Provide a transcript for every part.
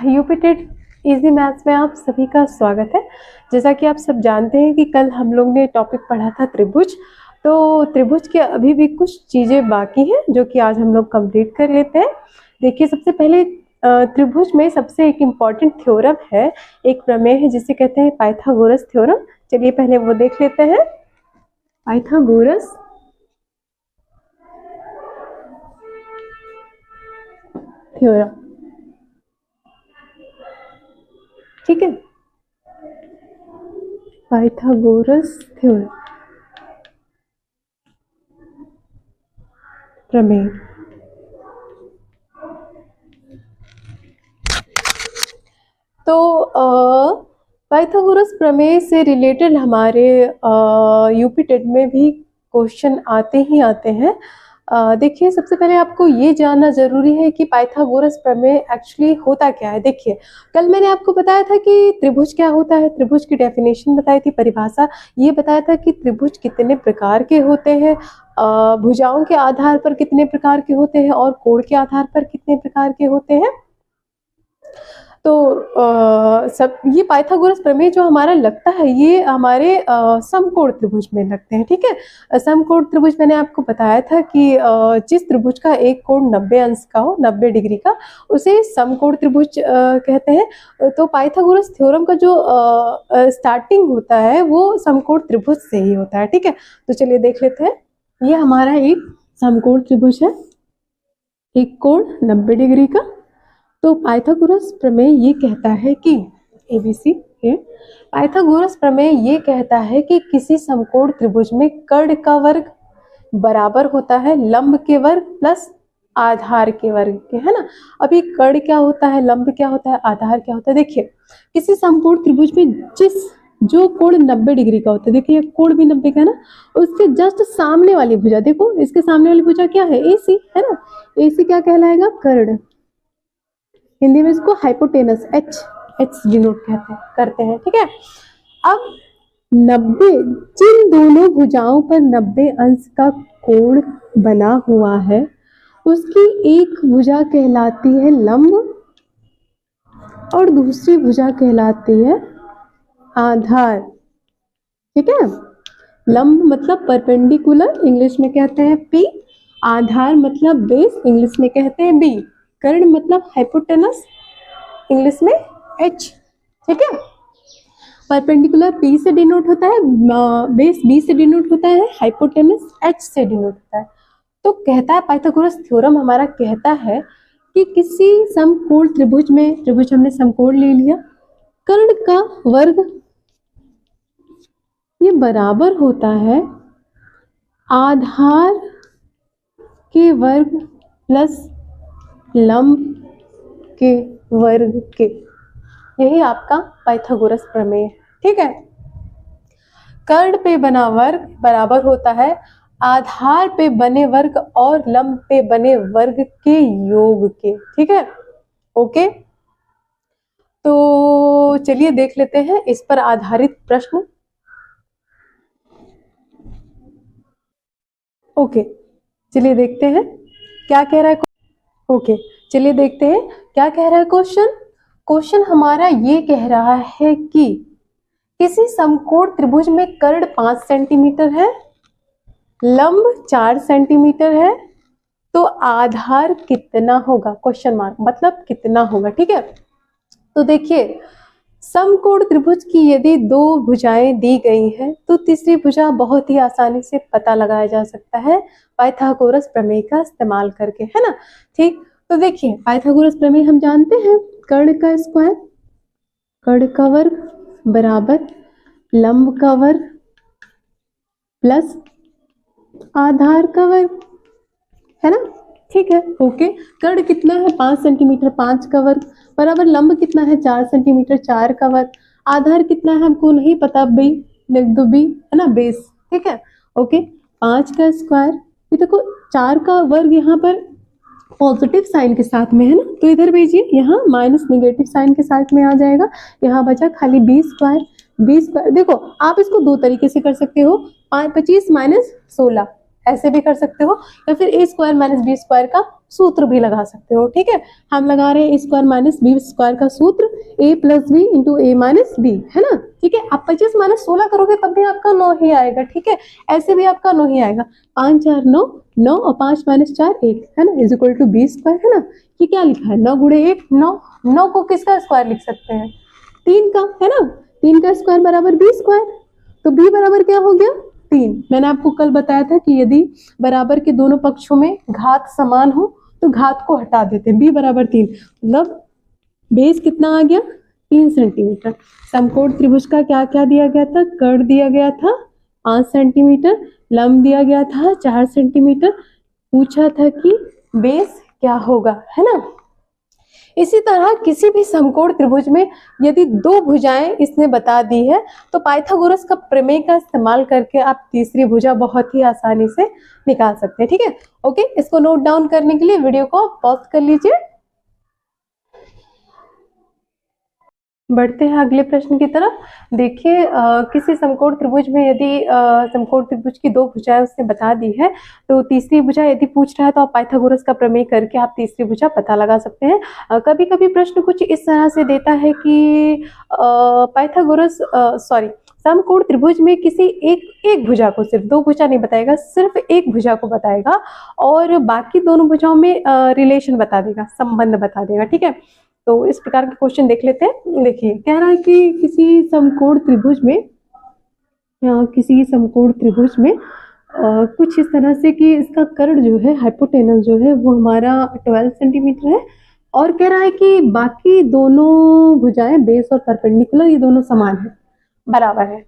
UP TET easy maths में आप सभी का स्वागत है। जैसा कि आप सब जानते हैं कि कल हम लोग ने टॉपिक पढ़ा था त्रिभुज। तो त्रिभुज के अभी भी कुछ चीज़ें बाकी हैं जो कि आज हम लोग कंप्लीट कर लेते हैं। देखिए, सबसे पहले त्रिभुज में सबसे एक इम्पॉर्टेंट थ्योरम है, एक प्रमेय है जिसे कहते हैं पाइथागोरस थ्योरम। चलिए पहले वो देख लेते हैं। पाइथागोरस थ्योरम, ठीक है, पाइथागोरस थ्योरम प्रमेय। तो पाइथागोरस प्रमेय से रिलेटेड हमारे यूपी टेट में भी क्वेश्चन आते ही आते हैं। देखिए, सबसे पहले आपको ये जानना जरूरी है कि पाइथागोरस प्रमेय एक्चुअली होता क्या है। देखिए, कल मैंने आपको बताया था कि त्रिभुज क्या होता है, त्रिभुज की डेफिनेशन बताई थी, परिभाषा ये बताया था कि त्रिभुज कितने प्रकार के होते हैं, भुजाओं के आधार पर कितने प्रकार के होते हैं और कोण के आधार पर कितने प्रकार के होते हैं। तो सब ये पाइथागोरस प्रमेय जो हमारा लगता है ये हमारे समकोण त्रिभुज में लगते हैं, ठीक है। समकोण त्रिभुज मैंने आपको बताया था कि जिस त्रिभुज का एक कोण 90 अंश का हो, 90 डिग्री का, उसे समकोण त्रिभुज कहते हैं। तो पाइथागोरस थ्योरम का जो स्टार्टिंग होता है वो समकोण त्रिभुज से ही होता है, ठीक है। तो चलिए देख लेते हैं। ये हमारा एक समकोण त्रिभुज है, एक कोण 90 डिग्री का। तो पाइथागोरस प्रमेय ये कहता है कि ABC है, पाइथागोरस प्रमेय ये कहता है कि किसी समकोण त्रिभुज में कर्ण का वर्ग बराबर होता है लंब के वर्ग प्लस आधार के वर्ग के, है ना। अभी कर्ण क्या होता है, लंब क्या होता है, आधार क्या होता है। देखिए, किसी समकोण त्रिभुज में जो कोण 90 डिग्री का होता है, देखिए कोण भी 90 का है ना, उसके जस्ट सामने वाली भुजा, देखो इसके सामने वाली भुजा क्या है, AC है ना। AC क्या कहलाएगा, कर्ण। हिंदी में इसको हाइपोटेनस एच डिनोट करते हैं, ठीक है। अब 90, जिन दोनों भुजाओं पर 90 अंश का कोण बना हुआ है उसकी एक भुजा कहलाती है लंब और दूसरी भुजा कहलाती है आधार, ठीक है। लंब मतलब परपेंडिकुलर, इंग्लिश में कहते हैं P। आधार मतलब बेस, इंग्लिश में कहते हैं B। कर्ण मतलब हाइपोटेनस, इंग्लिश में H, ठीक है। परपेंडिकुलर P से डिनोट होता है, बेस B से डिनोट होता है, हाइपोटेनस H से डिनोट होता है। तो कहता है पाइथागोरस थ्योरम हमारा कहता है कि किसी समकोण त्रिभुज में, त्रिभुज हमने समकोण ले लिया, कर्ण का वर्ग ये बराबर होता है आधार के वर्ग प्लस लंब के वर्ग के। यही आपका पाइथागोरस प्रमेय है, ठीक है। कर्ण पे बना वर्ग बराबर होता है आधार पे बने वर्ग और लंब पे बने वर्ग के योग के, ठीक है। ओके, तो चलिए देख लेते हैं इस पर आधारित प्रश्न। ओके, चलिए देखते हैं क्या कह रहा है। ओके, चलिए देखते हैं क्या कह रहा है क्वेश्चन हमारा ये कह रहा है कि किसी समकोण त्रिभुज में कर्ण 5 सेंटीमीटर है, लंब 4 सेंटीमीटर है, तो आधार कितना होगा, क्वेश्चन मार्क मतलब कितना होगा, ठीक है। तो देखिए, समकोण त्रिभुज की यदि दो भुजाएं दी गई हैं तो तीसरी भुजा बहुत ही आसानी से पता लगाया जा सकता है पाइथागोरस प्रमेय का इस्तेमाल करके, है ना। ठीक, तो देखिए पाइथागोरस प्रमेय हम जानते हैं, कर्ण का स्क्वायर, कर्ण का वर्ग बराबर लंब का वर्ग प्लस आधार का वर्ग, है ना, ठीक है। ओके, कर्ण कितना है 5 सेंटीमीटर, 5 का वर्ग बराबर लंब कितना है 4 सेंटीमीटर, 4 का वर्ग, आधार कितना है हमको नहीं पता, बी लिख दो, बी है ना, बेस, ठीक है। ओके, 5 का स्क्वायर, ये देखो 4 का वर्ग यहाँ पर पॉजिटिव साइन के साथ में है ना, तो इधर भेजिए, यहाँ माइनस नेगेटिव साइन के साथ में आ जाएगा, यहाँ बचा खाली बी स्क्वायर। बी स्क्वायर देखो आप इसको दो तरीके से कर सकते हो, 25 माइनस 16 ऐसे भी कर सकते हो, या फिर a square minus B square का सूत्र भी लगा सकते हो। ठीक है, हम लगा रहे हैं a square minus B square का सूत्र a plus B into A minus B, है ना। ठीक है, आप 25 माइनस 16 करोगे तब भी आपका 9 ही आएगा। ठीक है, ऐसे भी आपका 9 ही आएगा। 5 4 9, 9 और 5 माइनस 4 1, है ना, is equal to B square, है ना। ये क्या लिखा है, 9 गुणे 1 9, 9 को किसका स्क्वायर लिख सकते हैं, 3 का, है ना। 3 का स्क्वायर बराबर बी स्क्वायर, तो बी बराबर क्या हो गया 3। मैंने आपको कल बताया था कि यदि बराबर के दोनों पक्षों में घात समान हो तो घात को हटा देते हैं। बी बराबर 3, मतलब बेस कितना आ गया 3 सेंटीमीटर। समकोण त्रिभुज का क्या क्या दिया गया था, कर्ण दिया गया था 5 सेंटीमीटर, लंब दिया गया था 4 सेंटीमीटर, पूछा था कि बेस क्या होगा, है ना। इसी तरह किसी भी समकोण त्रिभुज में यदि 2 भुजाएं इसने बता दी है तो पाइथागोरस का प्रमेय का इस्तेमाल करके आप तीसरी भुजा बहुत ही आसानी से निकाल सकते हैं। ठीक है, ओके, इसको नोट डाउन करने के लिए वीडियो को पॉज कर लीजिए। बढ़ते हैं अगले प्रश्न की तरफ। देखिए, किसी समकोण त्रिभुज में यदि समकोण त्रिभुज की 2 भुजाएं उसने बता दी है तो तीसरी भुजा यदि पूछ रहा है तो आप पाइथागोरस का प्रमेय करके आप तीसरी भुजा पता लगा सकते हैं। कभी कभी प्रश्न कुछ इस तरह से देता है कि पाइथागोरस समकोण त्रिभुज में किसी एक भुजा को, सिर्फ 2 भुजा नहीं बताएगा, सिर्फ एक भुजा को बताएगा और बाकी दोनों भुजाओं में रिलेशन बता देगा, संबंध बता देगा। ठीक है, तो इस प्रकार के क्वेश्चन देख लेते हैं। देखिए, कह रहा है कि किसी समकोण त्रिभुज में कुछ इस तरह से कि इसका कर्ण जो है, हाइपोटेनस जो है वो हमारा 12 सेंटीमीटर है और कह रहा है कि बाकी दोनों भुजाएं बेस और परपेंडिकुलर ये दोनों समान है, बराबर है।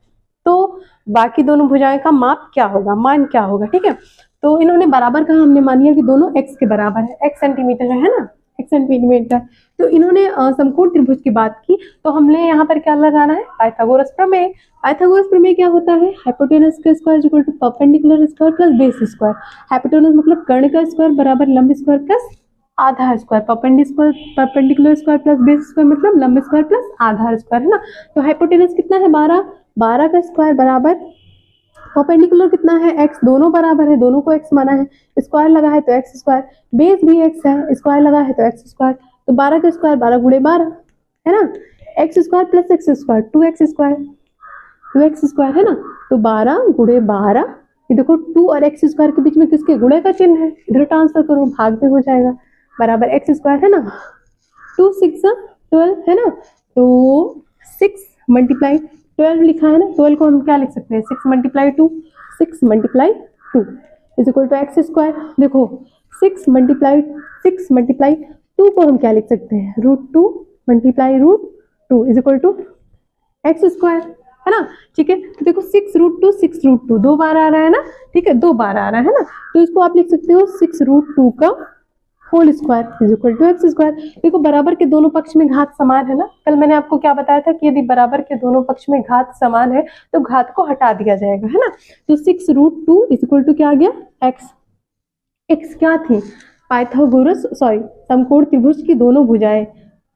तो बाकी दोनों भुजाएं का माप क्या होगा, मान क्या होगा। ठीक है, तो इन्होंने बराबर कहा, हमने मान लिया कि दोनों x के बराबर है, x सेंटीमीटर है ना, x सेंटीमीटर। तो इन्होंने समकोण त्रिभुज की बात की तो हमने यहाँ पर क्या लगाना है, पाइथागोरस प्रमेय। पाइथागोरस प्रमेय क्या होता है, हाइपोटेनस का square equal to perpendicular square plus base square. Hypotenuse मतलब कर्ण का स्क्वायर बराबर लंब स्क्वायर प्लस आधा square, perpendicular square plus base square मतलब लंब स्क्वायर प्लस आधा स्क्वायर, है ना। तो हाइपोटेनस कितना है 12, 12 का स्क्वायर बराबर परपेंडिकुलर कितना है x, दोनों बराबर है, दोनों को x माना है, स्क्वायर लगा है तो x स्क्वायर, बेस भी x है, स्क्वायर लगा है तो x स्क्वायर, तो 12 का स्क्वायर 12 गुणे 12, है ना। x square plus x square 2x square, है ना। तो 12 गुणे 12, ये देखो 2 और x स्क्वायर के बीच में किसके गुणे का चिन्ह है, इधर ट्रांसफर करो, भाग में हो जाएगा, बराबर x स्क्वायर, है ना। 2 6 12, है ना। तो 6 मल्टीप्लाई 12 लिखा है ना, 12 को हम क्या लिख सकते हैं, 6 multiply 2 is equal to X square. देखो 6 मल्टीप्लाई 2 को हम क्या लिख सकते हैं, √2 multiply √2 is equal to X square, है ना। ठीक है, तो देखो 6√2 2 बार आ रहा है ना, ठीक है, 2 बार आ रहा है ना, तो इसको आप लिख सकते हो 6√2 का whole square is equal to X square. देखो बराबर के दोनों पक्ष में घात समान है ना, कल मैंने आपको क्या बताया था कि यदि बराबर के दोनों पक्ष में घात समान है तो घात को हटा दिया जाएगा, है ना। तो 6√2 इज इक्वल टू क्या आ गया, एक्स क्या थी, समकोण त्रिभुज की दोनों भुजाएं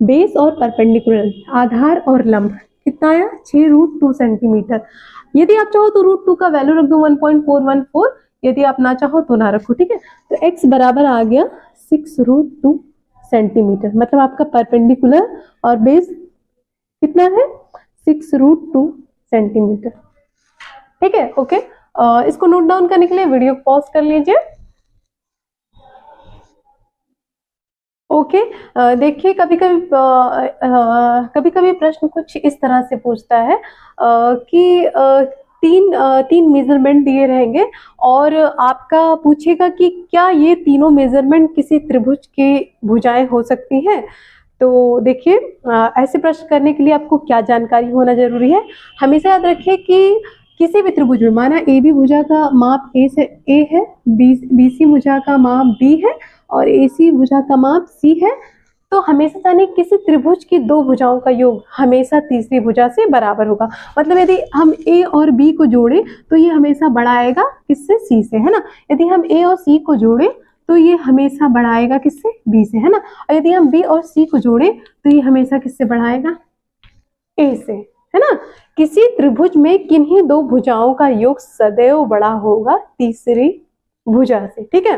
बेस और परपेंडिकुलर, आधार और लंब, कितना आया 6√2 सेंटीमीटर। यदि आप चाहो तो √2 का वैल्यू रख दो 1.414, यदि आप ना चाहो तो ना रखो। ठीक है, तो x बराबर आ गया 6√2 सेंटीमीटर, मतलब आपका परपेंडिकुलर और बेस कितना है 6√2 सेंटीमीटर। ठीक है, ओके, इसको नोट डाउन करने के लिए वीडियो पॉज कर लीजिए। ओके, देखिए कभी कभी प्रश्न कुछ इस तरह से पूछता है कि तीन मेजरमेंट दिए रहेंगे और आपका पूछेगा कि क्या ये तीनों मेजरमेंट किसी त्रिभुज के भुजाएं हो सकती हैं। तो देखिए, ऐसे प्रश्न करने के लिए आपको क्या जानकारी होना जरूरी है, हमेशा याद रखिए कि किसी भी त्रिभुज में, माना ए बी भुजा का माप ए है, बी सी भुजा का माप बी है और ए सी भुजा का माप सी है, तो हमेशा जाने किसी त्रिभुज की 2 भुजाओं का योग हमेशा तीसरी भुजा से बराबर होगा। मतलब यदि हम ए और बी को जोड़े तो ये हमेशा बड़ा आएगा किससे, सी से, है ना। यदि हम ए और सी को जोड़े तो ये हमेशा बड़ा आएगा किससे, बी से, है ना। और यदि हम बी और सी को जोड़े तो ये हमेशा किससे बढ़ाएगा, ए से, है ना। किसी त्रिभुज में किन्हीं 2 भुजाओं का योग सदैव बड़ा होगा तीसरी भुजा से। ठीक है,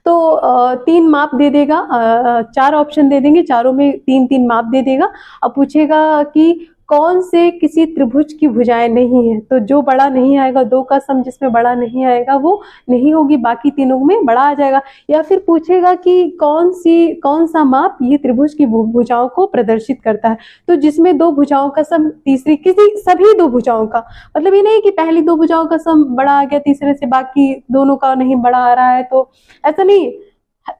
तो 3 माप दे देगा, 4 ऑप्शन दे देंगे, चारों में 3-3 माप दे देगा। अब पूछेगा कि कौन से किसी त्रिभुज की भुजाएं नहीं है, तो जो बड़ा नहीं आएगा, 2 का सम जिसमें बड़ा नहीं आएगा वो नहीं होगी, बाकी तीनों में बड़ा आ जाएगा। या फिर पूछेगा कि कौन सा माप ये त्रिभुज की भुजाओं को प्रदर्शित करता है, तो जिसमें 2 भुजाओं का सम तीसरी सभी 2 भुजाओं का, मतलब ये नहीं कि पहली 2 भुजाओं का सम बड़ा आ गया तीसरे से, बाकी दोनों का नहीं बड़ा आ रहा है, तो ऐसा नहीं,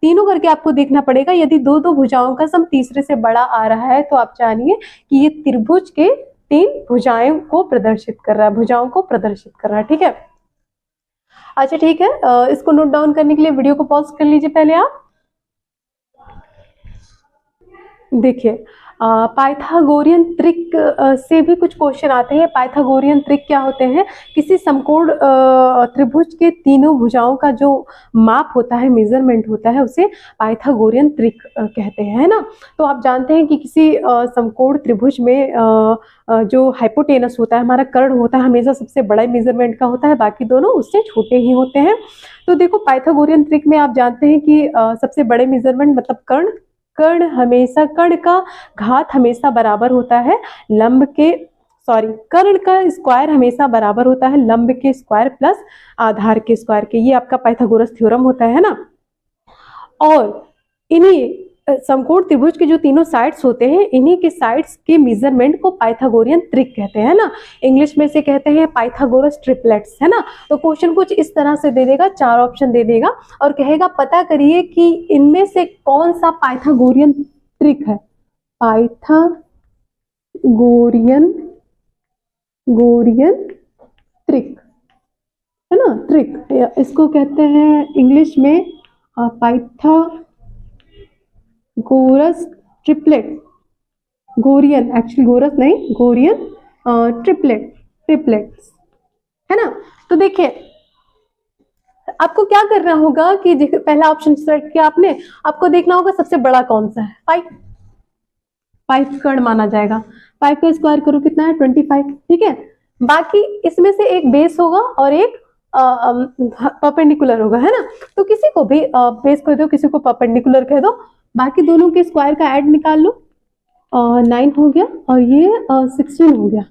तीनों करके आपको देखना पड़ेगा। यदि 2-2 भुजाओं का सम तीसरे से बड़ा आ रहा है तो आप जानिए कि ये त्रिभुज के 3 भुजाओं को प्रदर्शित कर रहा है, ठीक है। अच्छा ठीक है, इसको नोट डाउन करने के लिए वीडियो को पॉज कर लीजिए पहले आप। देखिए, पाइथागोरियन ट्रिक से भी कुछ क्वेश्चन आते हैं। पाइथागोरियन ट्रिक क्या होते हैं? किसी समकोण त्रिभुज के तीनों भुजाओं का जो माप होता है, मेजरमेंट होता है, उसे पाइथागोरियन ट्रिक कहते हैं, है ना। तो आप जानते हैं कि किसी समकोण त्रिभुज में जो हाइपोटेनस होता है, हमारा कर्ण होता है, हमेशा सबसे बड़े मेजरमेंट का होता है, बाकी दोनों उससे छोटे ही होते हैं। तो देखो, पाइथागोरियन ट्रिक में आप जानते हैं कि सबसे बड़े मेजरमेंट मतलब कर्ण का घात हमेशा बराबर होता है कर्ण का स्क्वायर हमेशा बराबर होता है लंब के स्क्वायर प्लस आधार के स्क्वायर के। ये आपका पाइथागोरस थ्योरम होता है ना। और इन्हीं समकोण त्रिभुज के जो तीनों साइड्स होते हैं, इन्हीं के साइड्स के मेजरमेंट को पाइथागोरियन ट्रिक कहते हैं ना। इंग्लिश में से कहते हैं पाइथागोरस ट्रिपलेट्स, है ना। तो क्वेश्चन कुछ इस तरह से दे देगा, 4 ऑप्शन दे देगा और कहेगा पता करिए कि इनमें से कौन सा पाइथागोरियन ट्रिक है। पाइथागोरियन ट्रिक, है ना, ट्रिक इसको कहते हैं इंग्लिश में पाइथागोरस ट्रिपलेट, गोरियन, एक्चुअली गोरस नहीं, गोरियन ट्रिपलेट्स, है ना। तो देखिए, आपको क्या करना होगा कि पहला ऑप्शन सेलेक्ट किया आपने, आपको देखना होगा सबसे बड़ा कौन सा है। 5 कर्ण माना जाएगा। 5 का स्क्वायर करो कितना है 25, ठीक है। बाकी इसमें से एक बेस होगा और एक परपेंडिकुलर होगा, है ना। तो किसी को भी बेस कह दो, किसी को परपेंडिकुलर कह दो, बाकी दोनों के स्क्वायर का ऐड निकाल लो। 9 हो गया और ये 16 हो गया,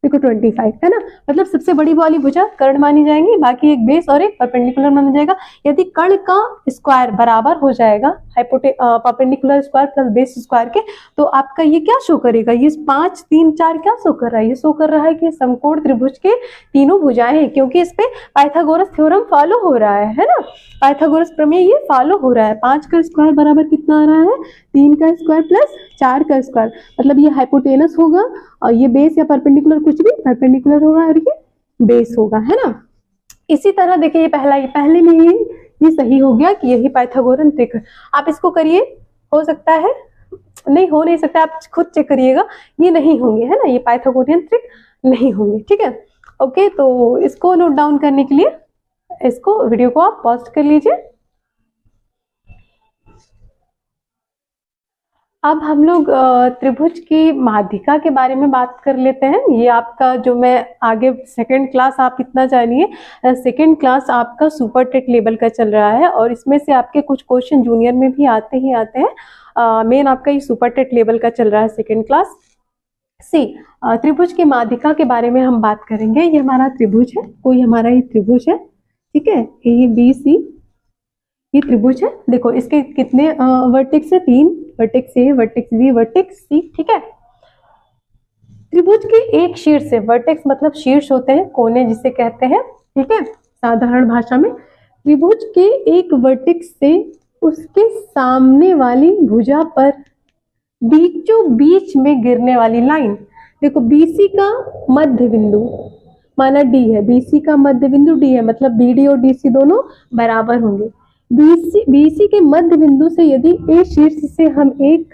देखो 25, है ना। मतलब सबसे बड़ी वाली भुजा कर्ण मानी जाएंगी, बाकी एक बेस और एक परपेंडिकुलर माना जाएगा। यदि कर्ण का स्क्वायर बराबर हो जाएगा perpendicular square plus base square के, तो आपका ये क्या शो करेगा, ये 5, 3, 4 क्या शो कर रहा है, ये शो कर रहा है कि समकोण त्रिभुज के तीनों भुजाएं हैं, क्योंकि इस पे पाइथागोरस थ्योरम फॉलो हो रहा है ना। पाइथागोरस प्रमेय ये फॉलो हो रहा है। 5 का स्क्वायर बराबर कितना आ रहा है, 3 का स्क्वायर प्लस 4 का स्क्वायर, मतलब ये हाइपोटेनस होगा और ये बेस या परपेंडिकुलर, कुछ भी परपेंडिकुलर होगा और ये बेस होगा, है ना। इसी तरह देखिए, ये पहले में ही ये सही हो गया कि यही पाइथागोरन ट्रिक है। आप इसको करिए, हो सकता है नहीं, हो नहीं सकता, आप खुद चेक करिएगा, ये नहीं होंगे, है ना, ये पाइथागोरियन ट्रिक नहीं होंगे, ठीक है। ओके, तो इसको नोट डाउन करने के लिए इसको वीडियो को आप पॉज कर लीजिए। अब हम लोग त्रिभुज की माध्यिका के बारे में बात कर लेते हैं। ये आपका जो मैं आगे सेकंड क्लास, आप इतना जानिए, सेकंड क्लास आपका सुपर टेट लेवल का चल रहा है और इसमें से आपके कुछ क्वेश्चन जूनियर में भी आते हैं। मेन आपका ये सुपर टेट लेवल का चल रहा है सेकंड क्लास। त्रिभुज की माध्यिका के बारे में हम बात करेंगे। ये हमारा त्रिभुज है, कोई हमारा ये त्रिभुज है, ठीक है, ABC ये त्रिभुज है। देखो इसके कितने वर्टेक्स है, 3 vertex A, vertex B, vertex C, ठीक है। त्रिभुज के एक शीर्ष से, वर्टेक्स मतलब शीर्ष होते हैं, कोने जिसे कहते हैं, ठीक है, साधारण भाषा में। त्रिभुज के एक वर्टेक्स से उसके सामने वाली भुजा पर बीचों बीच में गिरने वाली लाइन, देखो BC का मध्य बिंदु माना D है, BC का मध्य बिंदु D है, मतलब BD और DC दोनों बराबर होंगे। BC के मध्य बिंदु से यदि A शीर्ष से हम एक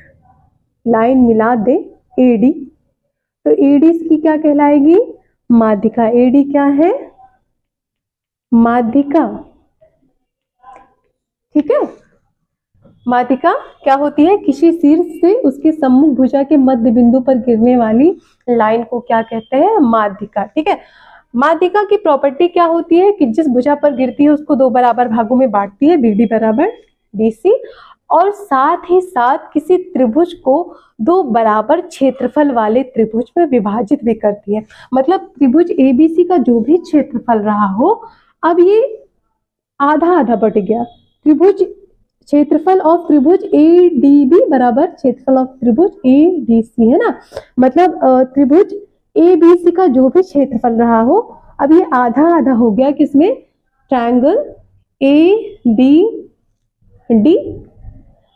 लाइन मिला दे AD, तो AD इसकी क्या कहलाएगी, माध्यिका। AD क्या है, माध्यिका, ठीक है। माध्यिका क्या होती है, किसी शीर्ष से उसके सम्मुख भुजा के मध्य बिंदु पर गिरने वाली लाइन को क्या कहते हैं, माध्यिका, ठीक है। माध्यिका की प्रॉपर्टी क्या होती है कि जिस भुजा पर गिरती है उसको दो बराबर भागों में बांटती है, BD बराबर DC, और साथ ही साथ किसी त्रिभुज को दो बराबर क्षेत्रफल वाले त्रिभुज में विभाजित भी करती है। मतलब त्रिभुज ABC का जो भी क्षेत्रफल रहा हो, अब ये आधा आधा बट गया। त्रिभुज क्षेत्रफल ऑफ त्रिभुज ADB बराबर क्षेत्रफल ऑफ त्रिभुज ADC, है ना। मतलब त्रिभुज ABC का जो भी क्षेत्रफल रहा हो, अब ये आधा आधा हो गया किसमें, ट्रायंगल ABD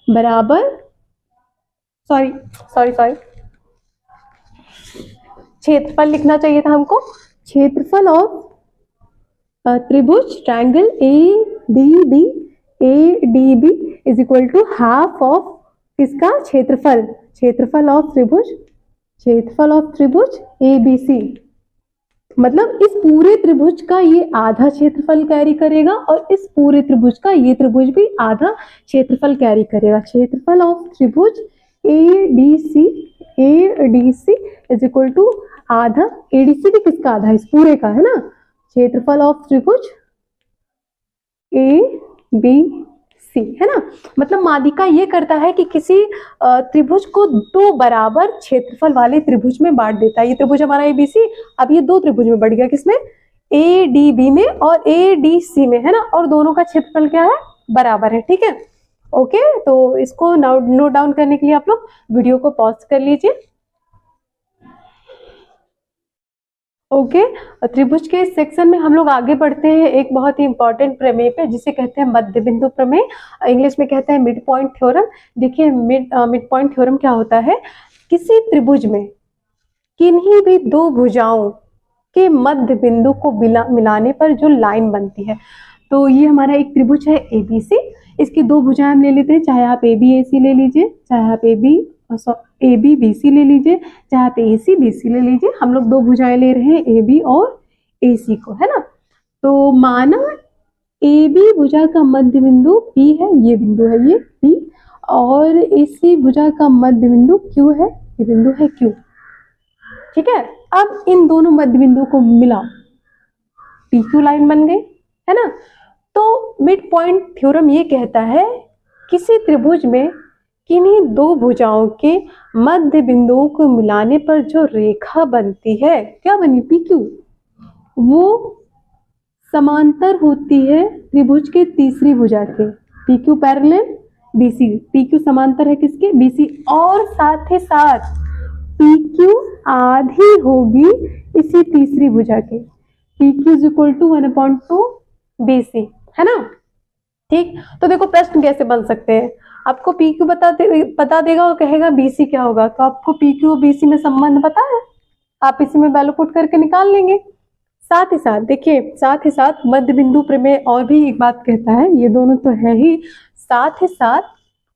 बराबर, सॉरी क्षेत्रफल लिखना चाहिए था हमको, क्षेत्रफल ऑफ त्रिभुज triangle ADB is equal to half of किसका, क्षेत्रफल ऑफ त्रिभुज ABC। मतलब इस पूरे त्रिभुज का ये आधा क्षेत्रफल कैरी करेगा और इस पूरे त्रिभुज का ये त्रिभुज भी आधा क्षेत्रफल कैरी करेगा। क्षेत्रफल ऑफ त्रिभुज ADC इज इक्वल टू आधा, ADC भी किसका आधा, इस पूरे का, है ना। क्षेत्रफल ऑफ त्रिभुज ABC, है ना। मतलब माध्यिका ये करता है कि किसी त्रिभुज को दो बराबर क्षेत्रफल वाले त्रिभुज में बांट देता है। ये त्रिभुज हमारा ABC, अब ये दो त्रिभुज में बढ़ गया, किसमें, ADB में और ADC में, है ना। और दोनों का क्षेत्रफल क्या है, बराबर है, ठीक है। ओके, तो इसको नोट डाउन करने के लिए आप लोग वीडियो को पॉज कर लीजिए। ओके, त्रिभुज के इस सेक्शन में हम लोग आगे बढ़ते हैं एक बहुत ही इंपॉर्टेंट प्रमेय पे, जिसे कहते हैं मध्य बिंदु प्रमेय, इंग्लिश में कहते हैं मिड पॉइंट थ्योरम। देखिए मिड पॉइंट थ्योरम क्या होता है, किसी त्रिभुज में किन्हीं भी दो भुजाओं के मध्य बिंदु को मिलाने पर जो लाइन बनती है। तो ये हमारा एक त्रिभुज है ABC, इसकी दो भुजाएं हम ले लेते हैं, चाहे आप ABAC ले लीजिए, चाहे आप ABBC ले लीजिए, चाहे आप ACBC ले लीजिए। हम लोग दो भुजाएं ले रहे हैं, AB और AC को, है ना। तो माना AB भुजा का मध्य बिंदु P है, ये बिंदु है ये P, और AC भुजा का मध्य बिंदु Q है, ये बिंदु है Q, ठीक है। अब इन दोनों मध्य बिंदु को मिलाओ, PQ लाइन बन गई, है ना। तो मिड पॉइंट थ्योरम ये कहता है किसी त्रिभुज में किन्हीं दो भुजाओं के मध्य बिंदुओं को मिलाने पर जो रेखा बनती है, क्या बनी, PQ, वो समांतर होती है त्रिभुज के तीसरी भुजा के, PQ पैरेलल BC, PQ समांतर है किसके, BC, और साथ ही साथ PQ आधी होगी इसी तीसरी भुजा के, PQ is equal to 1/2 BC, है ना। ठीक, तो देखो प्रश्न कैसे बन सकते हैं, आपको PQ बता देगा और कहेगा BC क्या होगा, तो आपको PQ और BC में संबंध पता है, आप इसी में वैल्यू पुट करके निकाल लेंगे। साथ ही साथ देखिए, साथ ही साथ मध्य बिंदु प्रमेय और भी एक बात कहता है, ये दोनों तो है ही, साथ ही साथ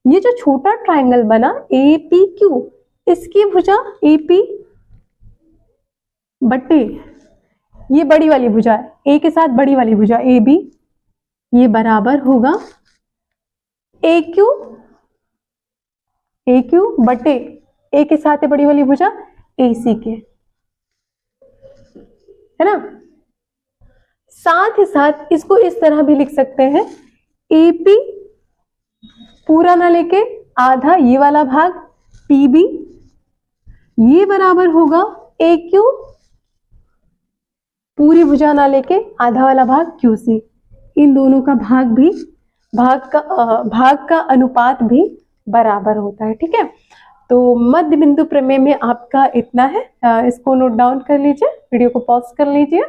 ये जो छोटा ट्रायंगल बना APQ, इसकी भुजा AP बट्टे ये बड़ी वाली भुजा है, A के साथ बड़ी वाली भुजा AB, ये बराबर होगा AQ बटे A के साथ है बड़ी वाली भुजा AC के, है ना। साथ ही साथ इसको इस तरह भी लिख सकते हैं, AP पूरा ना लेके आधा ये वाला भाग PB, ये बराबर होगा AQ पूरी भुजा ना लेके आधा वाला भाग QC। इन दोनों का भाग का अनुपात भी बराबर होता है, ठीक है। तो मध्य बिंदु प्रमेय में आपका इतना है, इसको नोट डाउन कर लीजिए, वीडियो को पॉज कर लीजिए।